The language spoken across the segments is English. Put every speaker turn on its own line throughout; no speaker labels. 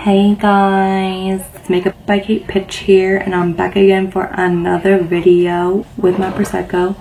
Hey guys, it's Makeup by Kate Pitch here, and I'm back again for another video with my Prosecco.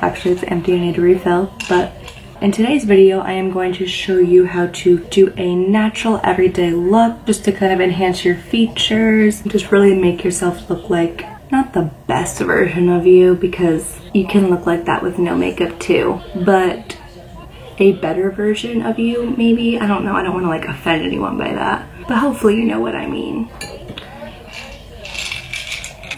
Actually, it's empty, I need to refill, but in today's video, I am going to show you how to do a natural everyday look, just to kind of enhance your features, and just really make yourself look like, not the best version of you, because you can look like that with no makeup too, but a better version of you, maybe. I don't know, I don't want to like offend anyone by that, but hopefully you know what I mean.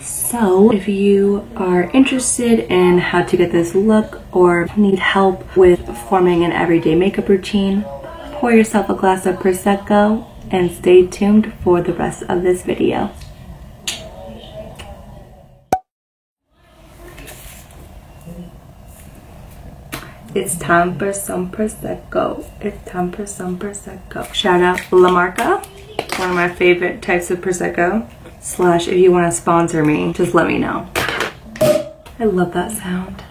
So if you are interested in how to get this look or need help with forming an everyday makeup routine, pour yourself a glass of Prosecco and stay tuned for the rest of this video. It's time for some Prosecco. It's time for some Prosecco. Shout out La Marca, one of my favorite types of Prosecco. Slash, if you want to sponsor me, just let me know. I love that sound.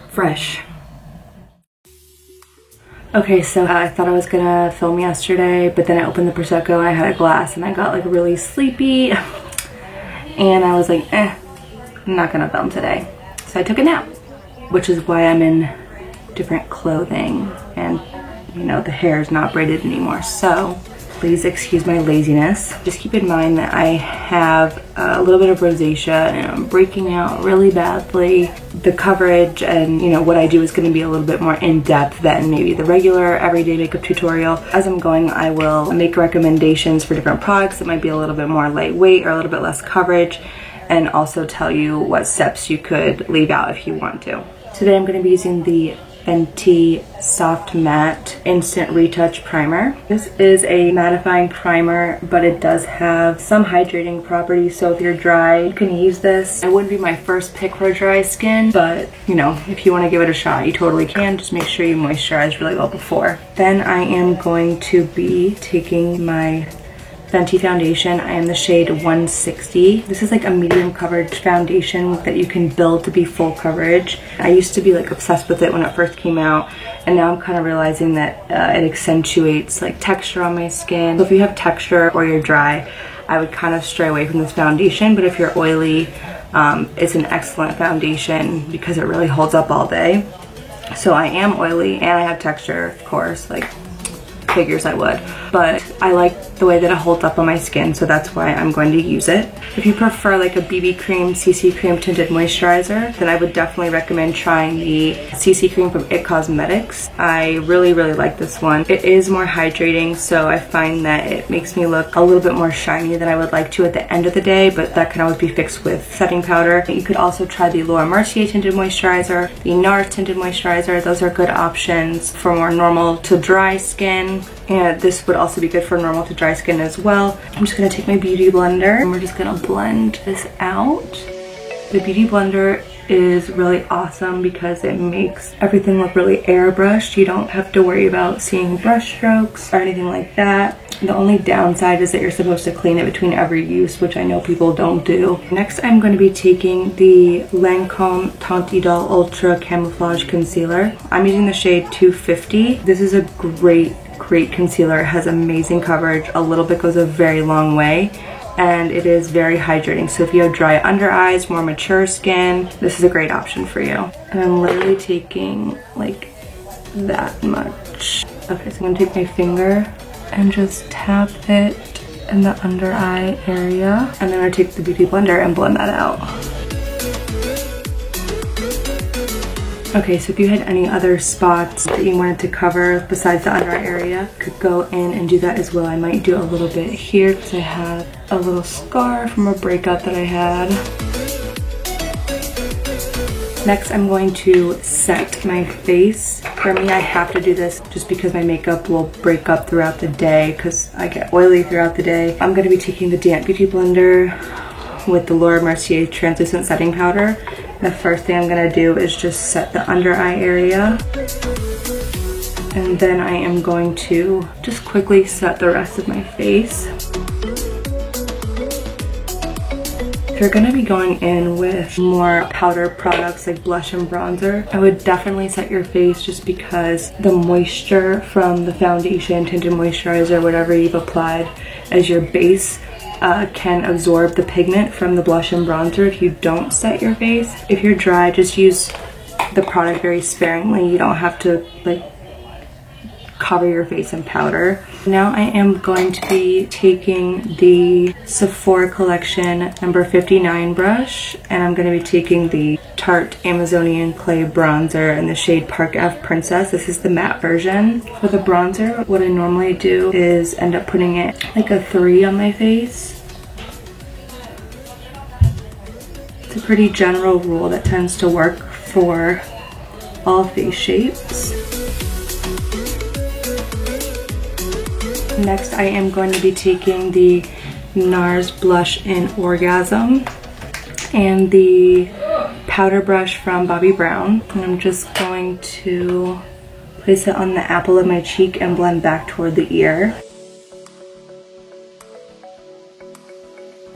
Fresh. Okay, so I thought I was gonna film yesterday, but then I opened the Prosecco and I had a glass and I got like really sleepy. And I was like, I'm not gonna film today. So I took a nap, which is why I'm in different clothing and, you know, the hair is not braided anymore. So please excuse my laziness. Just keep in mind that I have a little bit of rosacea and I'm breaking out really badly. The coverage and, you know, what I do is going to be a little bit more in-depth than maybe the regular everyday makeup tutorial. As I'm going, I will make recommendations for different products that might be a little bit more lightweight or a little bit less coverage, and also tell you what steps you could leave out if you want to. Today I'm going to be using the Fenty Soft Matte Instant Retouch Primer. This is a mattifying primer, but it does have some hydrating properties, so if you're dry, you can use this. It wouldn't be my first pick for dry skin, but you know, if you want to give it a shot, you totally can. Just make sure you moisturize really well before. Then I am going to be taking my Fenty foundation. I am the shade 160. This is like a medium coverage foundation that you can build to be full coverage. I used to be like obsessed with it when it first came out, and now I'm kind of realizing that it accentuates like texture on my skin. So if you have texture or you're dry, I would kind of stray away from this foundation, but if you're oily, it's an excellent foundation because it really holds up all day. So I am oily and I have texture, of course, like figures I would, but I like the way that it holds up on my skin, so that's why I'm going to use it. If you prefer like a BB cream, CC cream tinted moisturizer, then I would definitely recommend trying the CC cream from IT Cosmetics. I really like this one. It is more hydrating, so I find that it makes me look a little bit more shiny than I would like to at the end of the day, but that can always be fixed with setting powder. You could also try the Laura Mercier tinted moisturizer, the NARS tinted moisturizer. Those are good options for more normal to dry skin. And this would also be good for normal to dry skin as well. I'm just gonna take my beauty blender and we're just gonna blend this out. The beauty blender is really awesome because it makes everything look really airbrushed. You don't have to worry about seeing brush strokes or anything like that. The only downside is that you're supposed to clean it between every use, which I know people don't do. Next, I'm going to be taking the Lancome Teint Idole Ultra Camouflage Concealer. I'm using the shade 250. This is a great concealer. It has amazing coverage. A little bit goes a very long way, and it is very hydrating. So if you have dry under eyes, more mature skin, this is a great option for you. And I'm literally taking like that much. Okay, so I'm gonna take my finger and just tap it in the under eye area, and then I take the beauty blender and blend that out. Okay, so if you had any other spots that you wanted to cover besides the under eye area, you could go in and do that as well. I might do a little bit here because I have a little scar from a breakup that I had. Next, I'm going to set my face. For me, I have to do this just because my makeup will break up throughout the day because I get oily throughout the day. I'm going to be taking the damp beauty blender with the Laura Mercier translucent setting powder. The first thing I'm going to do is just set the under eye area, and then I am going to just quickly set the rest of my face. If you're gonna be going in with more powder products like blush and bronzer, I would definitely set your face just because the moisture from the foundation, tinted moisturizer, whatever you've applied as your base can absorb the pigment from the blush and bronzer if you don't set your face. If you're dry, just use the product very sparingly. You don't have to like cover your face in powder. Now I am going to be taking the Sephora Collection number 59 brush, and I'm going to be taking the Tarte Amazonian Clay bronzer in the shade Park Ave Princess. This is the matte version. For the bronzer, what I normally do is end up putting it like a 3 on my face. It's a pretty general rule that tends to work for all face shapes. Next, I am going to be taking the NARS blush in Orgasm and the powder brush from Bobbi Brown. And I'm just going to place it on the apple of my cheek and blend back toward the ear.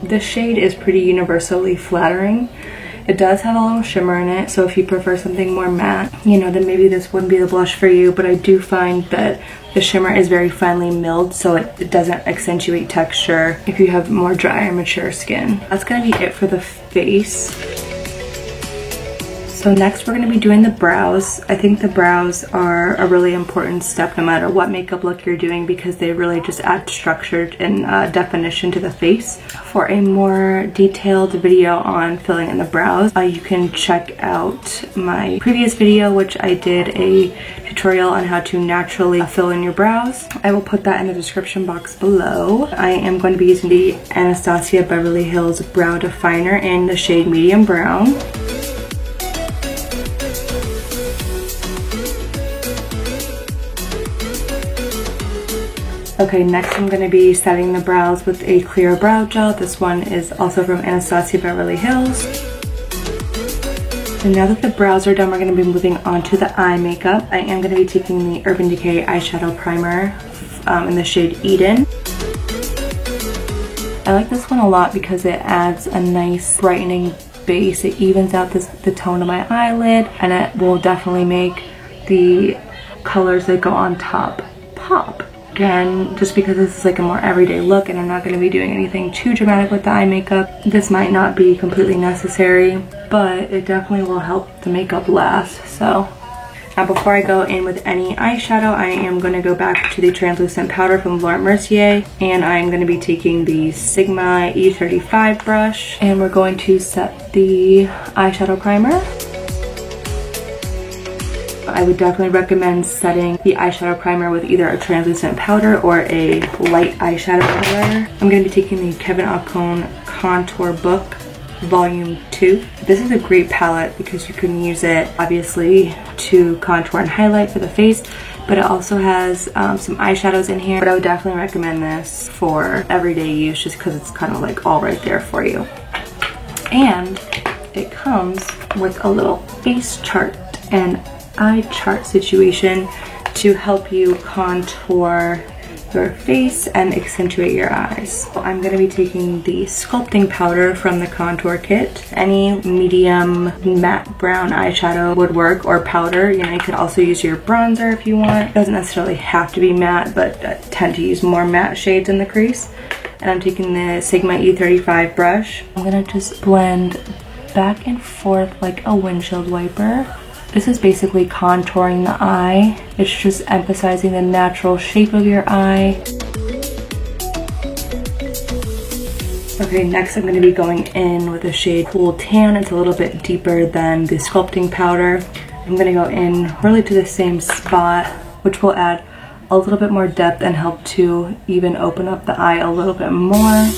This shade is pretty universally flattering. It does have a little shimmer in it, so if you prefer something more matte, you know, then maybe this wouldn't be the blush for you, but I do find that the shimmer is very finely milled, so it doesn't accentuate texture if you have more dry or mature skin. That's gonna be it for the face. So next we're going to be doing the brows. I think the brows are a really important step no matter what makeup look you're doing because they really just add structure and definition to the face. For a more detailed video on filling in the brows, you can check out my previous video, which I did a tutorial on how to naturally fill in your brows. I will put that in the description box below. I am going to be using the Anastasia Beverly Hills Brow Definer in the shade Medium Brown. Okay, next I'm going to be setting the brows with a clear brow gel. This one is also from Anastasia Beverly Hills. And now that the brows are done, we're going to be moving on to the eye makeup. I am going to be taking the Urban Decay eyeshadow primer in the shade Eden. I like this one a lot because it adds a nice brightening base. It evens out the tone of my eyelid, and it will definitely make the colors that go on top pop. Again, just because this is like a more everyday look and I'm not going to be doing anything too dramatic with the eye makeup, this might not be completely necessary, but it definitely will help the makeup last. So now before I go in with any eyeshadow, I am going to go back to the translucent powder from Laura Mercier, and I'm going to be taking the Sigma E35 brush, and we're going to set the eyeshadow primer. I would definitely recommend setting the eyeshadow primer with either a translucent powder or a light eyeshadow powder. I'm going to be taking the Kevyn Aucoin Contour Book Volume 2. This is a great palette because you can use it obviously to contour and highlight for the face, but it also has some eyeshadows in here. But I would definitely recommend this for everyday use just because it's kind of like all right there for you. And it comes with a little face chart and eye chart situation to help you contour your face and accentuate your eyes. So I'm going to be taking the sculpting powder from the contour kit. Any medium matte brown eyeshadow would work, or powder. You know, you could also use your bronzer if you want. It doesn't necessarily have to be matte, but I tend to use more matte shades in the crease. And I'm taking the Sigma E35 brush. I'm going to just blend back and forth like a windshield wiper. This is basically contouring the eye. It's just emphasizing the natural shape of your eye. Okay, next I'm going to be going in with the shade Cool Tan. It's a little bit deeper than the sculpting powder. I'm going to go in really to the same spot, which will add a little bit more depth and help to even open up the eye a little bit more.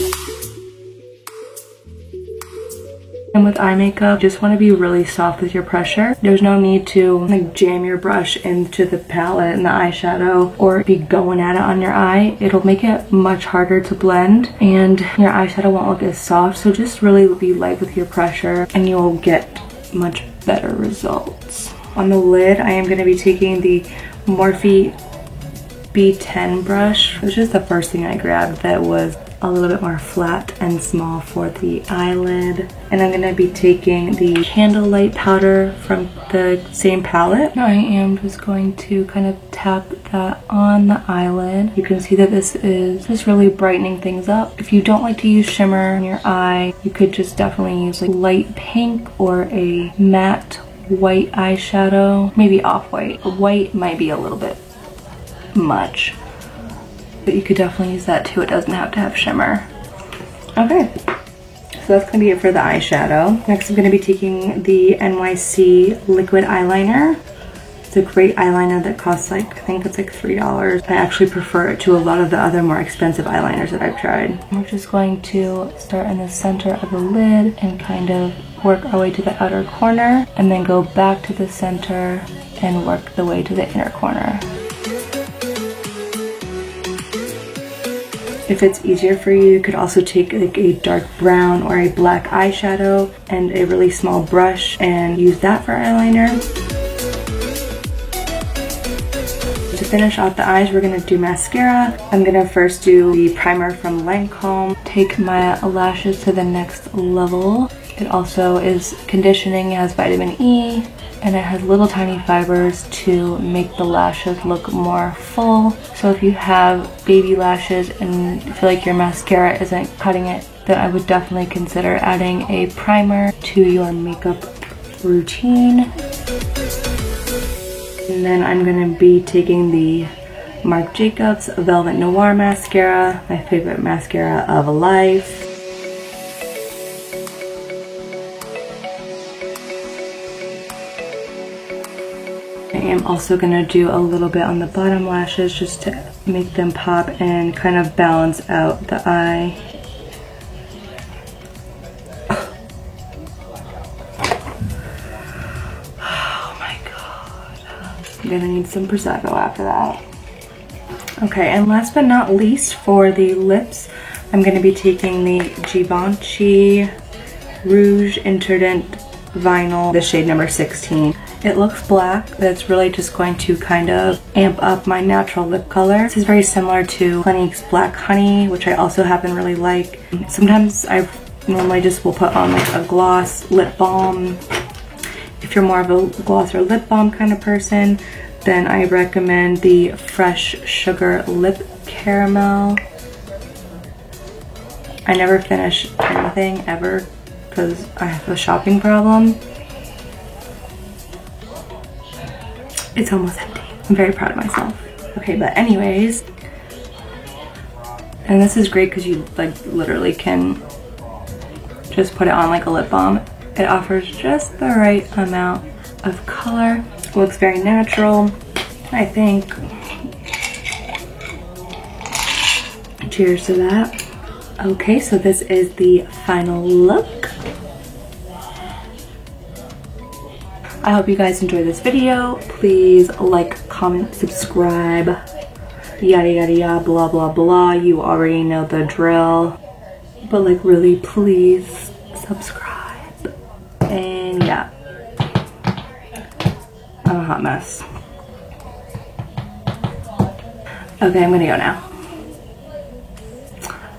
And with eye makeup, you just want to be really soft with your pressure. There's no need to like jam your brush into the palette and the eyeshadow or be going at it on your eye. It'll make it much harder to blend and your eyeshadow won't look as soft. So just really be light with your pressure and you'll get much better results. On the lid, I am going to be taking the Morphe B10 brush, which is the first thing I grabbed that was a little bit more flat and small for the eyelid. And I'm gonna be taking the Candlelight powder from the same palette. I am just going to kind of tap that on the eyelid. You can see that this is just really brightening things up. If you don't like to use shimmer in your eye, you could just definitely use like light pink or a matte white eyeshadow, maybe off-white. White might be a little bit much, but you could definitely use that too. It doesn't have to have shimmer. Okay, so that's gonna be it for the eyeshadow. Next I'm gonna be taking the NYC liquid eyeliner. It's a great eyeliner that costs like, I think it's like $3. I actually prefer it to a lot of the other more expensive eyeliners that I've tried. We're just going to start in the center of the lid and kind of work our way to the outer corner, and then go back to the center and work the way to the inner corner. If it's easier for you, you could also take like a dark brown or a black eyeshadow and a really small brush and use that for eyeliner. To finish off the eyes, we're gonna do mascara. I'm gonna first do the primer from Lancome. Take my lashes to the next level. It also is conditioning, it has vitamin E, and it has little tiny fibers to make the lashes look more full. So if you have baby lashes and feel like your mascara isn't cutting it, then I would definitely consider adding a primer to your makeup routine. And then I'm gonna be taking the Marc Jacobs Velvet Noir mascara, my favorite mascara of life. I am also gonna do a little bit on the bottom lashes just to make them pop and kind of balance out the eye. Oh my god. I'm gonna need some Prosecco after that. Okay, and last but not least, for the lips, I'm gonna be taking the Givenchy Rouge Interdent Vinyl, the shade number 16. It looks black, but it's really just going to kind of amp up my natural lip color. This is very similar to Clinique's Black Honey, which I also happen to really like. Sometimes I normally just will put on like a gloss lip balm. If you're more of a gloss or lip balm kind of person, then I recommend the Fresh Sugar Lip Caramel. I never finish anything ever because I have a shopping problem. It's almost empty. I'm very proud of myself. Okay, but anyways, and this is great because you like literally can just put it on like a lip balm. It offers just the right amount of color. It looks very natural, I think. Cheers to that. Okay, so this is the final look. I hope you guys enjoyed this video. Please like, comment, subscribe, yada yada yada, blah blah blah. You already know the drill. But like really, please subscribe. And yeah, I'm a hot mess. Okay, I'm gonna go now.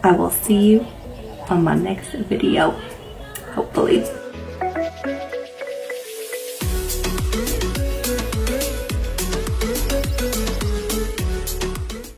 I will see you on my next video, hopefully.